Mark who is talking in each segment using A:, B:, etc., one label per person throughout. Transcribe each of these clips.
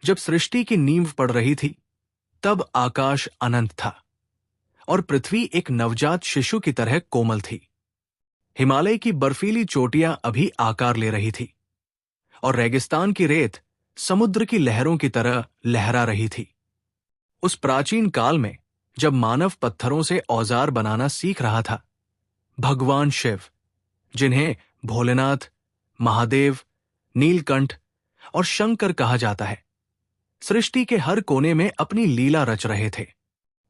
A: जब सृष्टि की नींव पड़ रही थी, तब आकाश अनंत था और पृथ्वी एक नवजात शिशु की तरह कोमल थी। हिमालय की बर्फीली चोटियां अभी आकार ले रही थी और रेगिस्तान की रेत समुद्र की लहरों की तरह लहरा रही थी। उस प्राचीन काल में जब मानव पत्थरों से औजार बनाना सीख रहा था, भगवान शिव, जिन्हें भोलेनाथ, महादेव, नीलकंठ और शंकर कहा जाता है, सृष्टि के हर कोने में अपनी लीला रच रहे थे।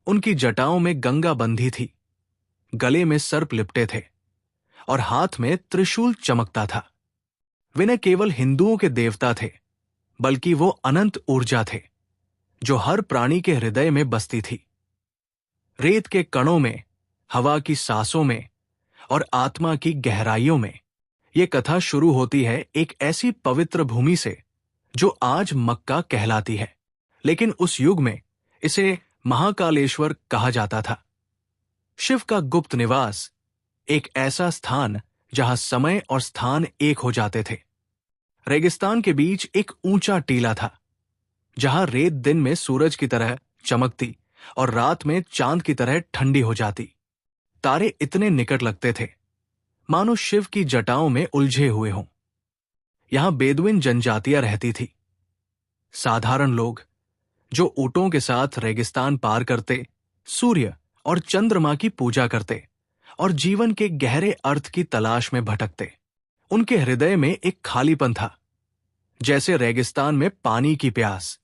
A: उनकी जटाओं में गंगा बंधी थी, गले में सर्प लिपटे थे और हाथ में त्रिशूल चमकता था। वे न केवल हिंदुओं के देवता थे, बल्कि वो अनंत ऊर्जा थे जो हर प्राणी के हृदय में बसती थी। रेत के कणों में, हवा की सांसों में और आत्मा की गहराइयों में ये कथा शुरू होती है एक ऐसी पवित्र भूमि से जो आज मक्का कहलाती है, लेकिन उस युग में इसे महाकालेश्वर कहा जाता था। शिव का गुप्त निवास, एक ऐसा स्थान जहां समय और स्थान एक हो जाते थे। रेगिस्तान के बीच एक ऊंचा टीला था, जहां रेत दिन में सूरज की तरह चमकती और रात में चांद की तरह ठंडी हो जाती। तारे इतने निकट लगते थे मानो शिव की जटाओं में उलझे हुए हों। यहां बेदुइन जनजातियां रहती थी, साधारण लोग जो ऊंटों के साथ रेगिस्तान पार करते, सूर्य और चंद्रमा की पूजा करते और जीवन के गहरे अर्थ की तलाश में भटकते। उनके हृदय में एक खालीपन था, जैसे रेगिस्तान में पानी की प्यास।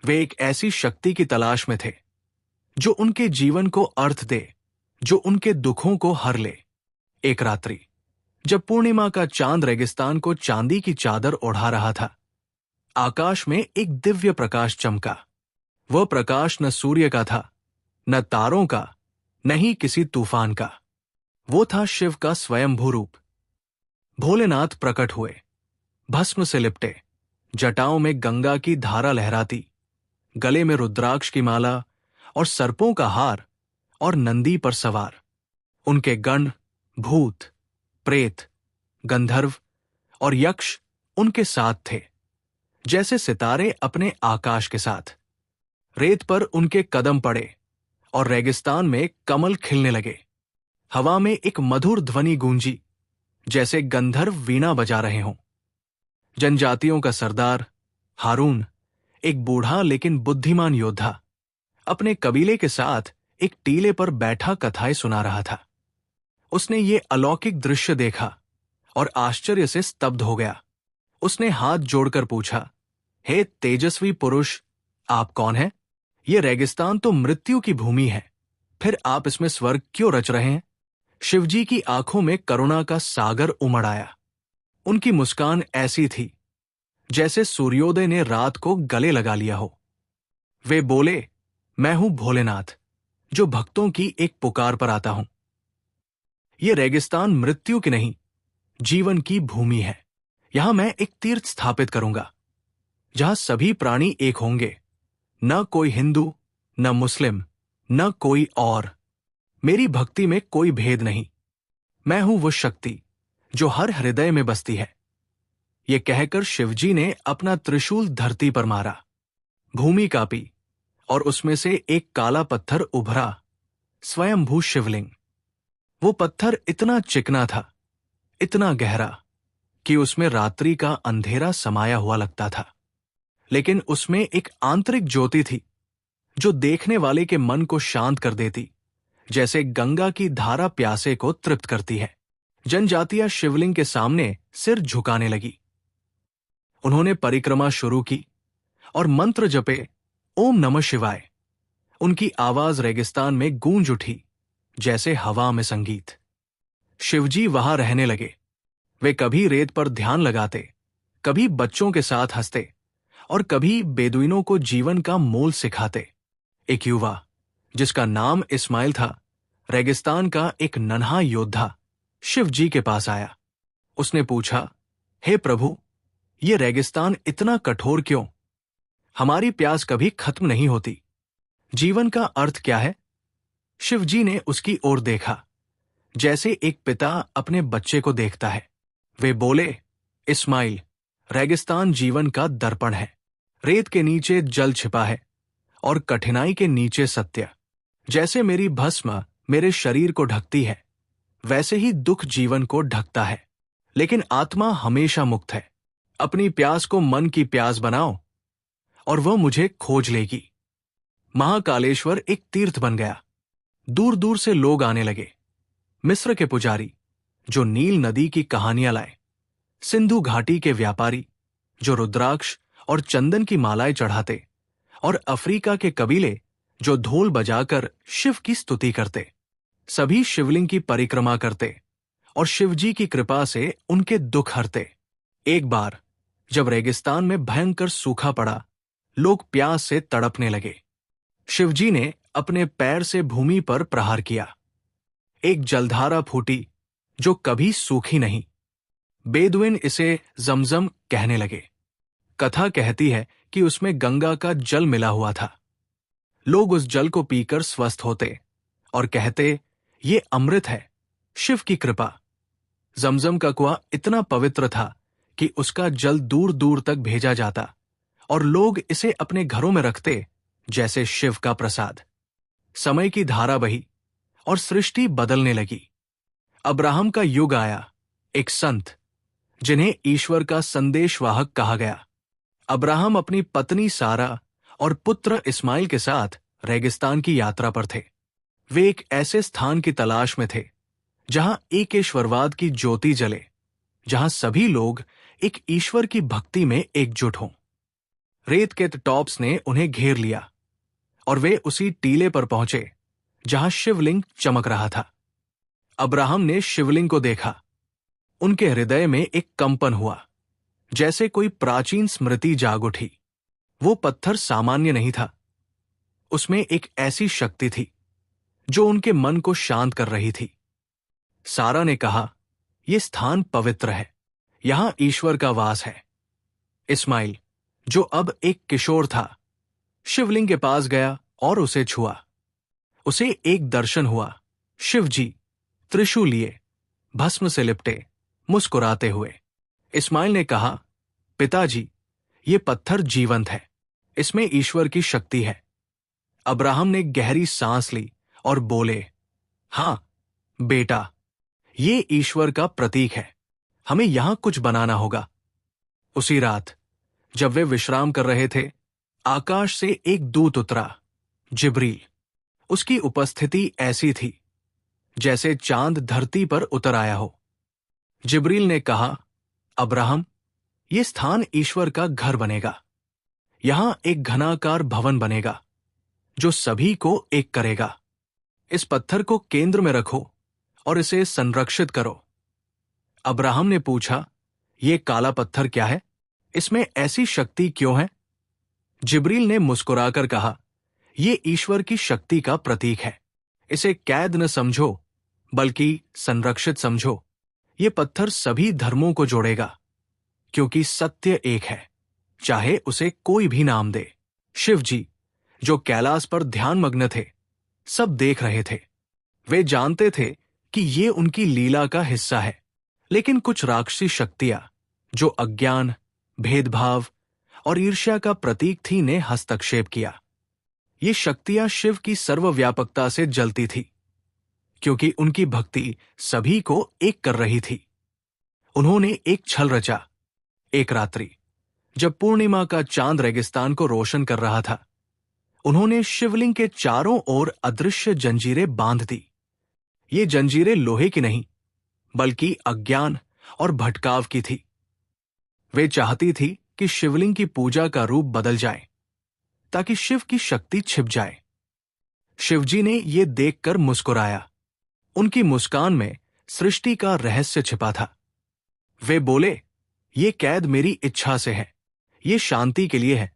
A: वे एक ऐसी शक्ति की तलाश में थे जो उनके जीवन को अर्थ दे, जो उनके दुखों को हर ले। एक रात्रि, जब पूर्णिमा का चांद रेगिस्तान को चांदी की चादर ओढ़ा रहा था, आकाश में एक दिव्य प्रकाश चमका। वह प्रकाश न सूर्य का था, न तारों का, न ही किसी तूफान का। वो था शिव का स्वयंभू रूप। भोलेनाथ प्रकट हुए, भस्म से लिपटे, जटाओं में गंगा की धारा लहराती, गले में रुद्राक्ष की माला और सर्पों का हार और नंदी पर सवार। उनके गण, भूत, प्रेत, गंधर्व और यक्ष उनके साथ थे, जैसे सितारे अपने आकाश के साथ। रेत पर उनके कदम पड़े और रेगिस्तान में कमल खिलने लगे। हवा में एक मधुर ध्वनि गूंजी, जैसे गंधर्व वीणा बजा रहे हों। जनजातियों का सरदार हारून, एक बूढ़ा लेकिन बुद्धिमान योद्धा, अपने कबीले के साथ एक टीले पर बैठा कथाएं सुना रहा था। उसने ये अलौकिक दृश्य देखा और आश्चर्य से स्तब्ध हो गया। उसने हाथ जोड़कर पूछा, हे तेजस्वी पुरुष, आप कौन हैं? ये रेगिस्तान तो मृत्यु की भूमि है, फिर आप इसमें स्वर्ग क्यों रच रहे हैं? शिवजी की आंखों में करुणा का सागर उमड़ आया। उनकी मुस्कान ऐसी थी जैसे सूर्योदय ने रात को गले लगा लिया हो। वे बोले, मैं हूं भोलेनाथ, जो भक्तों की एक पुकार पर आता हूं। ये रेगिस्तान मृत्यु की नहीं, जीवन की भूमि है। यहां मैं एक तीर्थ स्थापित करूंगा, जहां सभी प्राणी एक होंगे, न कोई हिंदू, न मुस्लिम, न कोई और। मेरी भक्ति में कोई भेद नहीं। मैं हूं वो शक्ति जो हर हृदय में बसती है। ये कहकर शिवजी ने अपना त्रिशूल धरती पर मारा। भूमि कांपी और उसमें से एक काला पत्थर उभरा, स्वयंभू शिवलिंग। वो पत्थर इतना चिकना था, इतना गहरा, कि उसमें रात्रि का अंधेरा समाया हुआ लगता था। लेकिन उसमें एक आंतरिक ज्योति थी जो देखने वाले के मन को शांत कर देती, जैसे गंगा की धारा प्यासे को तृप्त करती है। जनजातियां शिवलिंग के सामने सिर झुकाने लगी। उन्होंने परिक्रमा शुरू की और मंत्र जपे, ओम नमः शिवाय। उनकी आवाज रेगिस्तान में गूंज उठी, जैसे हवा में संगीत। शिवजी वहां रहने लगे। वे कभी रेत पर ध्यान लगाते, कभी बच्चों के साथ हंसते और कभी बेदुइनों को जीवन का मोल सिखाते। एक युवा, जिसका नाम इस्माइल था, रेगिस्तान का एक नन्हा योद्धा, शिवजी के पास आया। उसने पूछा, हे प्रभु, ये रेगिस्तान इतना कठोर क्यों? हमारी प्यास कभी खत्म नहीं होती। जीवन का अर्थ क्या है? शिवजी ने उसकी ओर देखा, जैसे एक पिता अपने बच्चे को देखता है। वे बोले, इस्माइल, रेगिस्तान जीवन का दर्पण है। रेत के नीचे जल छिपा है और कठिनाई के नीचे सत्य। जैसे मेरी भस्म मेरे शरीर को ढकती है, वैसे ही दुख जीवन को ढकता है, लेकिन आत्मा हमेशा मुक्त है। अपनी प्यास को मन की प्यास बनाओ और वह मुझे खोज लेगी। महाकालेश्वर एक तीर्थ बन गया। दूर दूर से लोग आने लगे। मिस्र के पुजारी जो नील नदी की कहानियां लाए, सिंधु घाटी के व्यापारी जो रुद्राक्ष और चंदन की मालाएं चढ़ाते, और अफ्रीका के कबीले जो ढोल बजाकर शिव की स्तुति करते, सभी शिवलिंग की परिक्रमा करते और शिवजी की कृपा से उनके दुख हरते। एक बार जब रेगिस्तान में भयंकर सूखा पड़ा, लोग प्यास से तड़पने लगे। शिवजी ने अपने पैर से भूमि पर प्रहार किया। एक जलधारा फूटी जो कभी सूखी नहीं। बेदुइन इसे जमजम कहने लगे। कथा कहती है कि उसमें गंगा का जल मिला हुआ था। लोग उस जल को पीकर स्वस्थ होते और कहते, ये अमृत है, शिव की कृपा। जमजम का कुआं इतना पवित्र था कि उसका जल दूर दूर तक भेजा जाता और लोग इसे अपने घरों में रखते जैसे शिव का प्रसाद। समय की धारा बही और सृष्टि बदलने लगी। अब्राहम का युग आया, एक संत जिन्हें ईश्वर का संदेशवाहक कहा गया। अब्राहम अपनी पत्नी सारा और पुत्र इस्माइल के साथ रेगिस्तान की यात्रा पर थे। वे एक ऐसे स्थान की तलाश में थे जहां एकेश्वरवाद की ज्योति जले, जहां सभी लोग एक ईश्वर की भक्ति में एकजुट हों। रेत के टॉप्स ने उन्हें घेर लिया और वे उसी टीले पर पहुंचे जहां शिवलिंग चमक रहा था। अब्राहम ने शिवलिंग को देखा। उनके हृदय में एक कंपन हुआ, जैसे कोई प्राचीन स्मृति जाग उठी। वो पत्थर सामान्य नहीं था, उसमें एक ऐसी शक्ति थी जो उनके मन को शांत कर रही थी। सारा ने कहा, यह स्थान पवित्र है, यहां ईश्वर का वास है। इस्माइल, जो अब एक किशोर था, शिवलिंग के पास गया और उसे छुआ। उसे एक दर्शन हुआ, शिवजी त्रिशूल लिए, भस्म से लिपटे, मुस्कुराते हुए। इस्माइल ने कहा, पिताजी, ये पत्थर जीवंत है, इसमें ईश्वर की शक्ति है। अब्राहम ने गहरी सांस ली और बोले, हां बेटा, ये ईश्वर का प्रतीक है, हमें यहां कुछ बनाना होगा। उसी रात जब वे विश्राम कर रहे थे, आकाश से एक दूत उतरा, जिब्रील। उसकी उपस्थिति ऐसी थी जैसे चांद धरती पर उतर आया हो। जिब्रील ने कहा, अब्राहम, ये स्थान ईश्वर का घर बनेगा। यहां एक घनाकार भवन बनेगा जो सभी को एक करेगा। इस पत्थर को केंद्र में रखो और इसे संरक्षित करो। अब्राहम ने पूछा, ये काला पत्थर क्या है? इसमें ऐसी शक्ति क्यों है? जिब्रील ने मुस्कुराकर कहा, ये ईश्वर की शक्ति का प्रतीक है। इसे कैद न समझो, बल्कि संरक्षित समझो। ये पत्थर सभी धर्मों को जोड़ेगा, क्योंकि सत्य एक है, चाहे उसे कोई भी नाम दे। शिव जी, जो कैलाश पर ध्यानमग्न थे, सब देख रहे थे। वे जानते थे कि ये उनकी लीला का हिस्सा है, लेकिन कुछ राक्षसी शक्तियां जो अज्ञान, भेदभाव और ईर्ष्या का प्रतीक थी ने हस्तक्षेप किया। ये शक्तियां शिव की सर्वव्यापकता से जलती थी, क्योंकि उनकी भक्ति सभी को एक कर रही थी। उन्होंने एक छल रचा। एक रात्रि जब पूर्णिमा का चांद रेगिस्तान को रोशन कर रहा था, उन्होंने शिवलिंग के चारों ओर अदृश्य जंजीरें बांध दी। ये जंजीरें लोहे की नहीं, बल्कि अज्ञान और भटकाव की थी। वे चाहती थी कि शिवलिंग की पूजा का रूप बदल जाए, ताकि शिव की शक्ति छिप जाए। शिवजी ने यह देखकर मुस्कुराया। उनकी मुस्कान में सृष्टि का रहस्य छिपा था। वे बोले, ये कैद मेरी इच्छा से है, ये शांति के लिए है।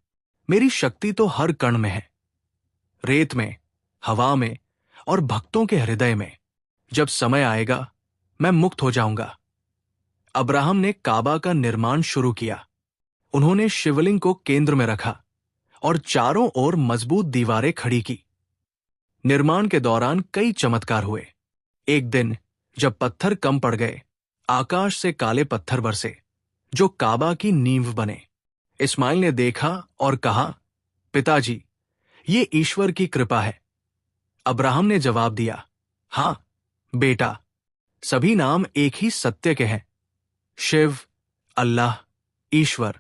A: मेरी शक्ति तो हर कण में है, रेत में, हवा में और भक्तों के हृदय में। जब समय आएगा, मैं मुक्त हो जाऊंगा। अब्राहम ने काबा का निर्माण शुरू किया। उन्होंने शिवलिंग को केंद्र में रखा और चारों ओर मजबूत दीवारें खड़ी की। निर्माण के दौरान कई चमत्कार हुए। एक दिन जब पत्थर कम पड़ गए, आकाश से काले पत्थर बरसे, जो काबा की नींव बने। इस्माइल ने देखा और कहा, पिताजी, ये ईश्वर की कृपा है। अब्राहम ने जवाब दिया, हाँ बेटा, सभी नाम एक ही सत्य के हैं, शिव, अल्लाह, ईश्वर।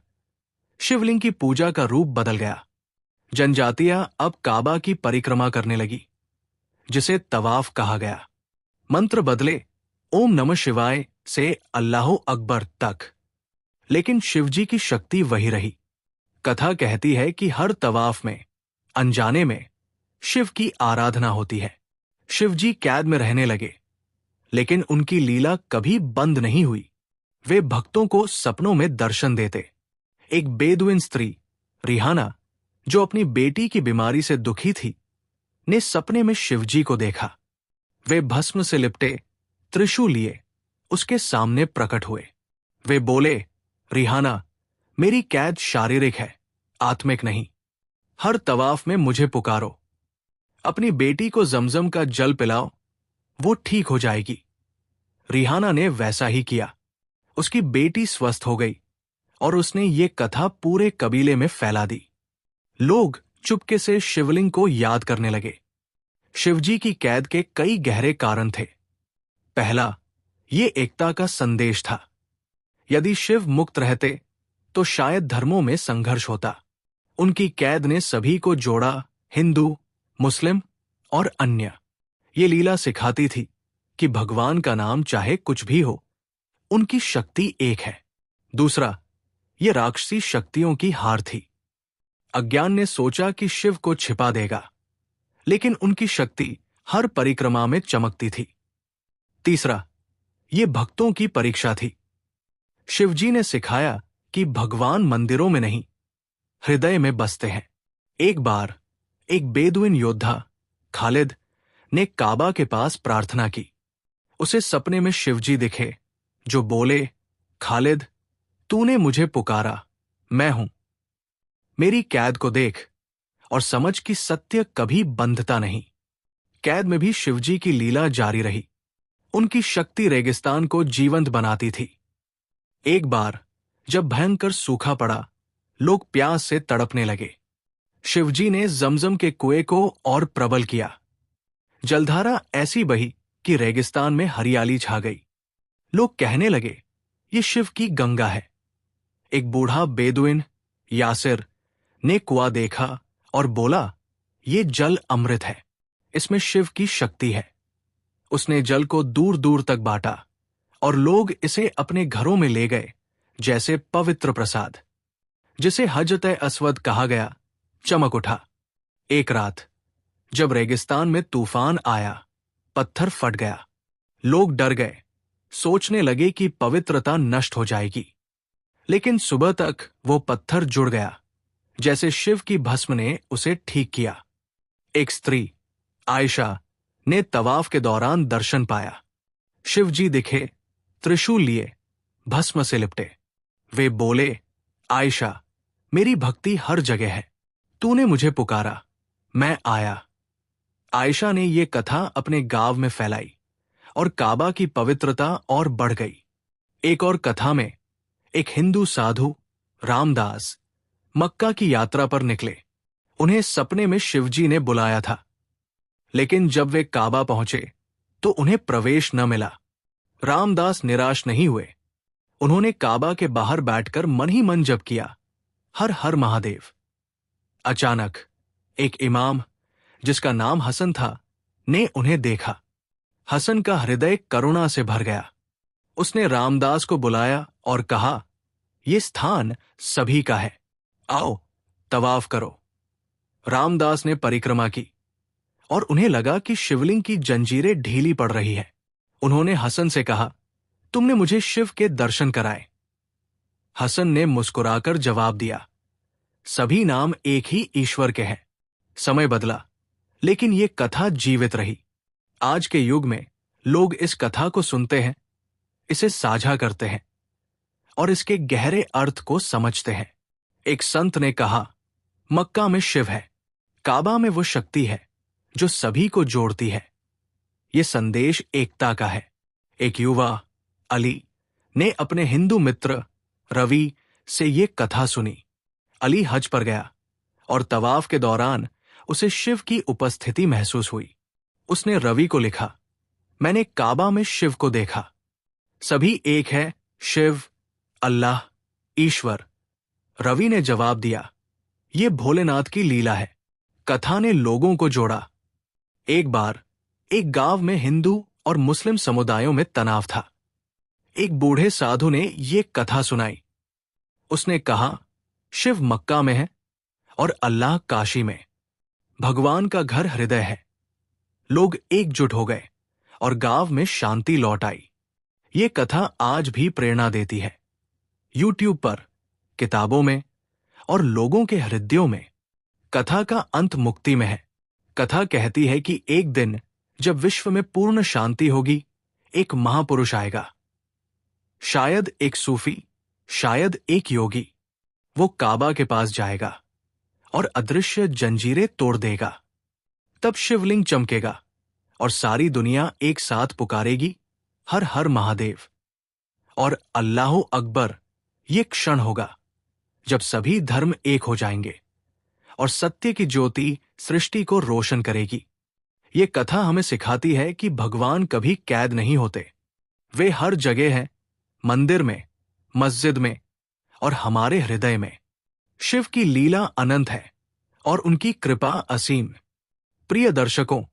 A: शिवलिंग की पूजा का रूप बदल गया। जनजातियां अब काबा की परिक्रमा करने लगी, जिसे तवाफ कहा गया। मंत्र बदले, ओम नमः शिवाय से अल्लाहु अकबर तक, लेकिन शिवजी की शक्ति वही रही। कथा कहती है कि हर तवाफ में अनजाने में शिव की आराधना होती है। शिवजी कैद में रहने लगे, लेकिन उनकी लीला कभी बंद नहीं हुई। वे भक्तों को सपनों में दर्शन देते। एक बेदुइन स्त्री, रिहाना, जो अपनी बेटी की बीमारी से दुखी थी, ने सपने में शिवजी को देखा। वे भस्म से लिपटे त्रिशूल लिए उसके सामने प्रकट हुए। वे बोले, रिहाना, मेरी कैद शारीरिक है, आत्मिक नहीं। हर तवाफ में मुझे पुकारो। अपनी बेटी को जमजम का जल पिलाओ, वो ठीक हो जाएगी। रिहाना ने वैसा ही किया। उसकी बेटी स्वस्थ हो गई और उसने ये कथा पूरे कबीले में फैला दी। लोग चुपके से शिवलिंग को याद करने लगे। शिवजी की कैद के कई गहरे कारण थे। पहला, ये एकता का संदेश था। यदि शिव मुक्त रहते तो शायद धर्मों में संघर्ष होता। उनकी कैद ने सभी को जोड़ा, हिंदू, मुस्लिम और अन्य। ये लीला सिखाती थी कि भगवान का नाम चाहे कुछ भी हो, उनकी शक्ति एक है। दूसरा, ये राक्षसी शक्तियों की हार थी। अज्ञान ने सोचा कि शिव को छिपा देगा, लेकिन उनकी शक्ति हर परिक्रमा में चमकती थी। तीसरा, ये भक्तों की परीक्षा थी। शिवजी ने सिखाया कि भगवान मंदिरों में नहीं, हृदय में बसते हैं। एक बार एक बेदुइन योद्धा, खालिद, ने काबा के पास प्रार्थना की। उसे सपने में शिवजी दिखे, जो बोले, खालिद, तूने मुझे पुकारा, मैं हूं। मेरी कैद को देख और समझ कि सत्य कभी बंधता नहीं। कैद में भी शिवजी की लीला जारी रही। उनकी शक्ति रेगिस्तान को जीवंत बनाती थी। एक बार जब भयंकर सूखा पड़ा, लोग प्यास से तड़पने लगे। शिवजी ने जमजम के कुएं को और प्रबल किया। जलधारा ऐसी बही कि रेगिस्तान में हरियाली छा गई। लोग कहने लगे, ये शिव की गंगा है। एक बूढ़ा बेदुइन, यासिर, ने कुआं देखा और बोला, ये जल अमृत है, इसमें शिव की शक्ति है। उसने जल को दूर दूर तक बांटा और लोग इसे अपने घरों में ले गए, जैसे पवित्र प्रसाद। जिसे हजरत अस्वद कहा गया, चमक उठा। एक रात जब रेगिस्तान में तूफान आया, पत्थर फट गया। लोग डर गए, सोचने लगे कि पवित्रता नष्ट हो जाएगी। लेकिन सुबह तक वो पत्थर जुड़ गया, जैसे शिव की भस्म ने उसे ठीक किया। एक स्त्री, आयशा, ने तवाफ के दौरान दर्शन पाया। शिवजी दिखे, त्रिशूल लिए, भस्म से लिपटे। वे बोले, आयशा, मेरी भक्ति हर जगह है, तूने मुझे पुकारा, मैं आया। आयशा ने ये कथा अपने गांव में फैलाई और काबा की पवित्रता और बढ़ गई। एक और कथा में एक हिंदू साधु, रामदास, मक्का की यात्रा पर निकले। उन्हें सपने में शिवजी ने बुलाया था, लेकिन जब वे काबा पहुंचे तो उन्हें प्रवेश न मिला। रामदास निराश नहीं हुए। उन्होंने काबा के बाहर बैठकर मन ही मन जप किया, हर हर महादेव। अचानक एक इमाम, जिसका नाम हसन था, ने उन्हें देखा। हसन का हृदय करुणा से भर गया। उसने रामदास को बुलाया और कहा, यह स्थान सभी का है, आओ तवाफ करो। रामदास ने परिक्रमा की और उन्हें लगा कि शिवलिंग की जंजीरें ढीली पड़ रही है। उन्होंने हसन से कहा, तुमने मुझे शिव के दर्शन कराए। हसन ने मुस्कुराकर जवाब दिया, सभी नाम एक ही ईश्वर के हैं। समय बदला, लेकिन ये कथा जीवित रही। आज के युग में लोग इस कथा को सुनते हैं, इसे साझा करते हैं और इसके गहरे अर्थ को समझते हैं। एक संत ने कहा, मक्का में शिव है, काबा में वो शक्ति है जो सभी को जोड़ती है। ये संदेश एकता का है। एक युवा, अली, ने अपने हिंदू मित्र रवि से ये कथा सुनी। अली हज पर गया और तवाफ के दौरान उसे शिव की उपस्थिति महसूस हुई। उसने रवि को लिखा, मैंने काबा में शिव को देखा। सभी एक है, शिव, अल्लाह, ईश्वर। रवि ने जवाब दिया, ये भोलेनाथ की लीला है। कथा ने लोगों को जोड़ा। एक बार एक गांव में हिंदू और मुस्लिम समुदायों में तनाव था। एक बूढ़े साधु ने ये कथा सुनाई। उसने कहा, शिव मक्का में है और अल्लाह काशी में। भगवान का घर हृदय है। लोग एकजुट हो गए और गांव में शांति लौट आई। ये कथा आज भी प्रेरणा देती है। यूट्यूब पर, किताबों में और लोगों के हृदयों में कथा का अंत मुक्ति में है। कथा कहती है कि एक दिन जब विश्व में पूर्ण शांति होगी, एक महापुरुष आएगा। शायद एक सूफी, शायद एक योगी। वो काबा के पास जाएगा और अदृश्य जंजीरें तोड़ देगा। तब शिवलिंग चमकेगा और सारी दुनिया एक साथ पुकारेगी, हर हर महादेव। और अल्लाहु अकबर। ये क्षण होगा जब सभी धर्म एक हो जाएंगे और सत्य की ज्योति सृष्टि को रोशन करेगी। ये कथा हमें सिखाती है कि भगवान कभी कैद नहीं होते। वे हर जगह हैं, मंदिर में, मस्जिद में और हमारे हृदय में। शिव की लीला अनंत है और उनकी कृपा असीम। प्रिय दर्शकों,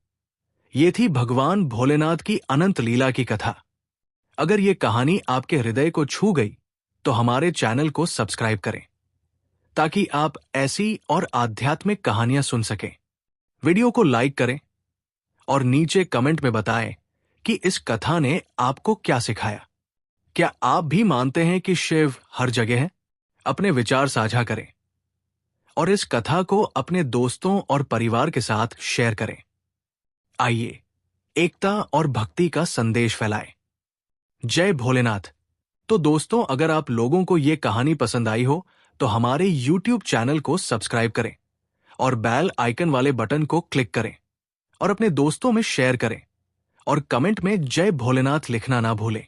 A: ये थी भगवान भोलेनाथ की अनंत लीला की कथा। अगर ये कहानी आपके हृदय को छू गई तो हमारे चैनल को सब्सक्राइब करें ताकि आप ऐसी और आध्यात्मिक कहानियां सुन सकें। वीडियो को लाइक करें और नीचे कमेंट में बताएं कि इस कथा ने आपको क्या सिखाया। क्या आप भी मानते हैं कि शिव हर जगह है? अपने विचार साझा करें और इस कथा को अपने दोस्तों और परिवार के साथ शेयर करें। आइए एकता और भक्ति का संदेश फैलाएं। जय भोलेनाथ। तो दोस्तों, अगर आप लोगों को ये कहानी पसंद आई हो तो हमारे YouTube चैनल को सब्सक्राइब करें और बेल आइकन वाले बटन को क्लिक करें और अपने दोस्तों में शेयर करें और कमेंट में जय भोलेनाथ लिखना ना भूलें।